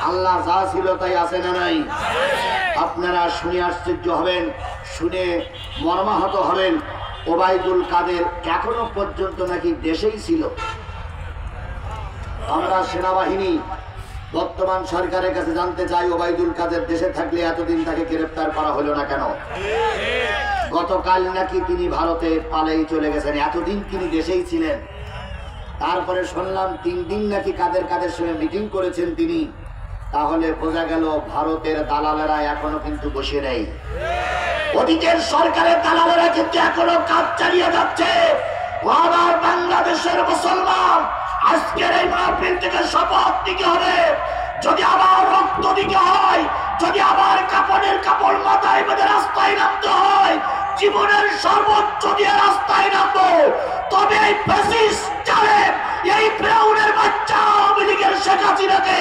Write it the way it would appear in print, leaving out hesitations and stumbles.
আল্লাহ যা ছিল তাই আছে না নাই? আপনারা শুনে আশ্চর্য হবেন, শুনে মর্মাহত হবেন। ওবায়দুল কাদের এখনো পর্যন্ত নাকি দেশেই ছিল। আমরা সেনাবাহিনী বর্তমান সরকারের কাছে জানতে চাই, ওবায়দুল কাদের দেশে থাকলে এতদিন তাকে গ্রেফতার করা হলো না কেন? গতকাল নাকি তিনি ভারতে পালাই চলে গেছেন, এতদিন তিনি দেশেই ছিলেন। তারপরে শুনলাম 3 দিন নাকি কাদের সঙ্গে মিটিং করেছেন তিনি। তাহলে বোঝা গেল ভারতের দালালেরা এখনো কিন্তু বসে নেই। ওদিকের সরকারের দালালেরা কিন্তু এখনো কাজ চালিয়ে যাচ্ছে। আবার বাংলাদেশের মুসলমান আজকের এই মাহফিল থেকে শপথ নিতে হবে, যদি আবার রক্ত দিতে হয়, যদি আবার কাপড়ের কাপড় মাথায় বেঁধে রাস্তায় নামতে হয়, জীবনের সর্বোচ্চ দিয়ে রাস্তায় নামবো। তবে এই ফ্যাসিস্ট জালেম, এই ফিরাউনের বাচ্চা আওয়ামী লীগের শেখ হাসিনাকে